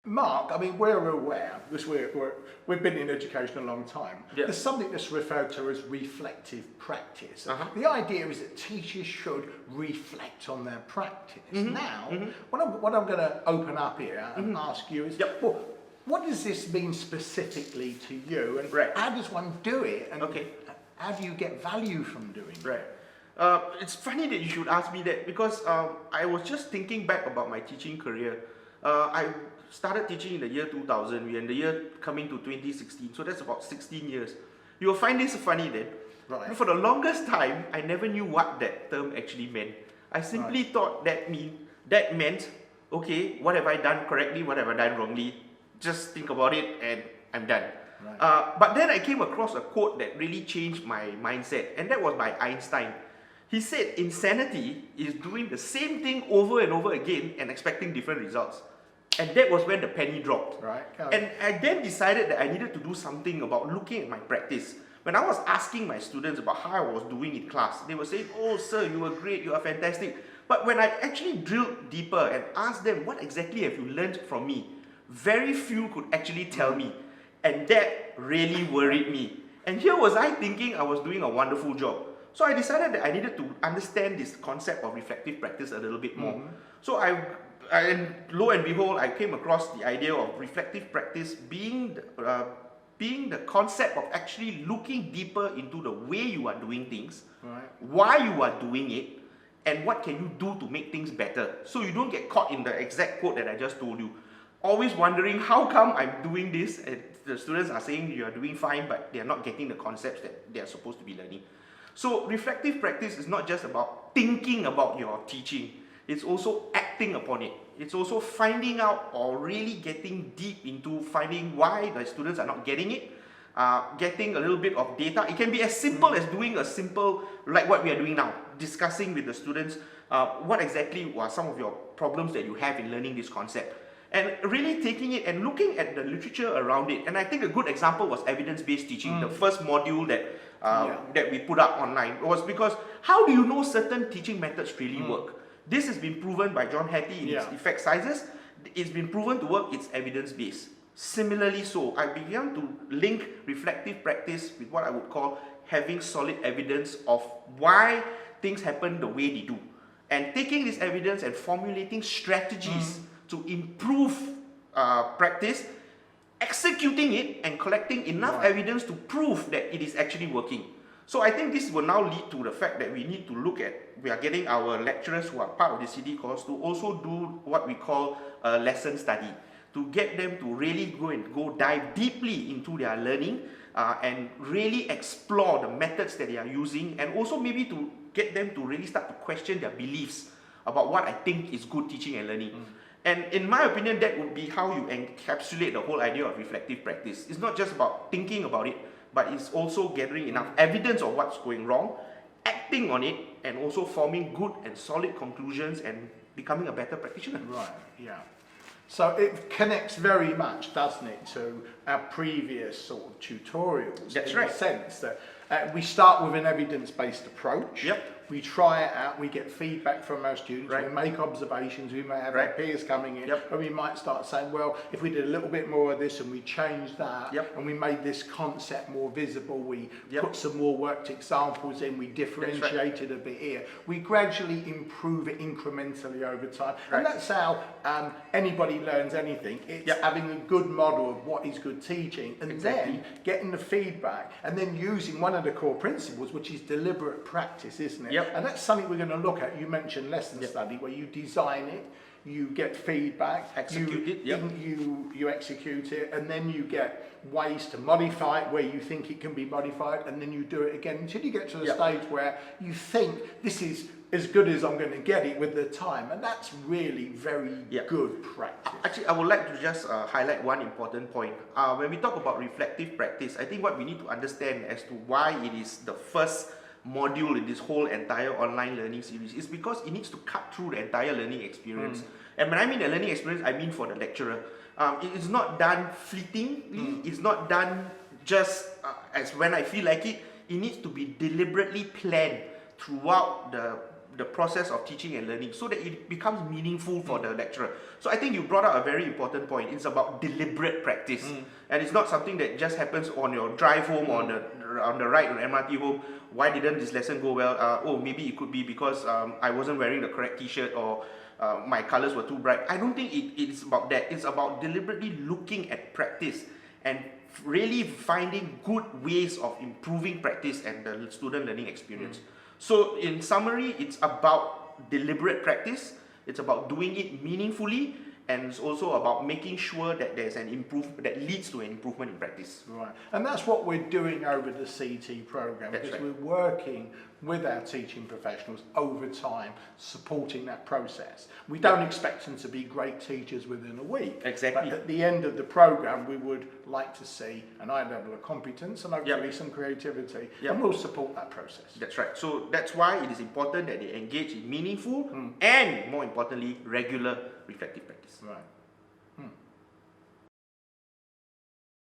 Mark, I mean, we're aware, because we've been in education a long time, Yeah. there's something that's referred to as reflective practice. The idea is that teachers should reflect on their practice. Now, what I'm going to open up here and ask you is, well, what does this mean specifically to you, and how does one do it, and how do you get value from doing it? It's funny that you should ask me that, because I was just thinking back about my teaching career. I started teaching in the year 2000, we're in the year coming to 2016, so that's about 16 years. You will find this funny then. For the longest time, I never knew what that term actually meant. I simply thought that meant, okay, what have I done correctly, what have I done wrongly? Just think about it and I'm done. But then I came across a quote that really changed my mindset, and that was by Einstein. He said insanity is doing the same thing over and over again and expecting different results. And that was when the penny dropped. And I then decided that I needed to do something about looking at my practice. When I was asking my students about how I was doing in class, they were saying, "Oh sir, you were great, you are fantastic." But when I actually drilled deeper and asked them, "What exactly have you learned from me?" very few could actually tell me. And that really worried me. And here was I thinking I was doing a wonderful job. So I decided that I needed to understand this concept of reflective practice a little bit more. So and lo and behold, I came across the idea of reflective practice being the concept of actually looking deeper into the way you are doing things, why you are doing it, and what can you do to make things better. So you don't get caught in the exact quote that I just told you. Always wondering, how come I'm doing this and the students are saying you are doing fine, but they are not getting the concepts that they are supposed to be learning. So reflective practice is not just about thinking about your teaching. It's also acting upon it. It's also finding out or really getting deep into finding why the students are not getting it, getting a little bit of data. It can be as simple as doing a simple, like what we are doing now, discussing with the students what exactly are some of your problems that you have in learning this concept. And really taking it and looking at the literature around it. And I think a good example was evidence-based teaching, the first module that we put up online. It was because how do you know certain teaching methods really work? This has been proven by John Hattie in his effect sizes. It's been proven to work, it's evidence-based. Similarly so, I began to link reflective practice with what I would call having solid evidence of why things happen the way they do. And taking this evidence and formulating strategies to improve practice, executing it and collecting enough evidence to prove that it is actually working. So I think this will now lead to the fact that we need to look at, we are getting our lecturers who are part of the CD course to also do what we call a lesson study, to get them to really go dive deeply into their learning and really explore the methods that they are using, and also maybe to get them to really start to question their beliefs about what I think is good teaching and learning. And in my opinion, that would be how you encapsulate the whole idea of reflective practice. It's not just about thinking about it, but it's also gathering enough evidence of what's going wrong, acting on it, and also forming good and solid conclusions and becoming a better practitioner. So it connects very much, doesn't it, to our previous sort of tutorials. That's in right. the sense that we start with an evidence-based approach. We try it out, we get feedback from our students, we make observations, we may have our peers coming in, and we might start saying, well, if we did a little bit more of this and we changed that, and we made this concept more visible, we put some more worked examples in, we differentiated a bit here, we gradually improve it incrementally over time. And that's how anybody learns anything. It's having a good model of what is good teaching, and then getting the feedback, and then using one of the core principles, which is deliberate practice, isn't it? And that's something we're going to look at. You mentioned lesson study, where you design it, you get feedback, you execute it, and then you get ways to modify it where you think it can be modified, and then you do it again until you get to the stage where you think this is as good as I'm going to get it with the time, and that's really very good practice. Actually, I would like to just highlight one important point. When we talk about reflective practice, I think what we need to understand as to why it is the first module in this whole entire online learning series is because it needs to cut through the entire learning experience. And when I mean the learning experience, I mean for the lecturer. It is not done fleetingly, it's not done just as when I feel like it. It needs to be deliberately planned throughout the process of teaching and learning so that it becomes meaningful for the lecturer. So I think you brought up a very important point. It's about deliberate practice, and it's not something that just happens on your drive home or on the ride on MRT home. Why didn't this lesson go well? Oh, maybe it could be because I wasn't wearing the correct T-shirt, or my colors were too bright. I don't think it's about that. It's about deliberately looking at practice and really finding good ways of improving practice and the student learning experience. So in summary, it's about deliberate practice, it's about doing it meaningfully, and it's also about making sure that there's an improvement that leads to an improvement in practice. Right, and that's what we're doing over the CT program, That's because right. we're working with our teaching professionals over time, supporting that process. We don't expect them to be great teachers within a week. Exactly. But at the end of the program, we would like to see an high level of competence and hopefully some creativity, and we'll support that process. That's right. So that's why it is important that they engage in meaningful and, more importantly, regular reflective practice. Right.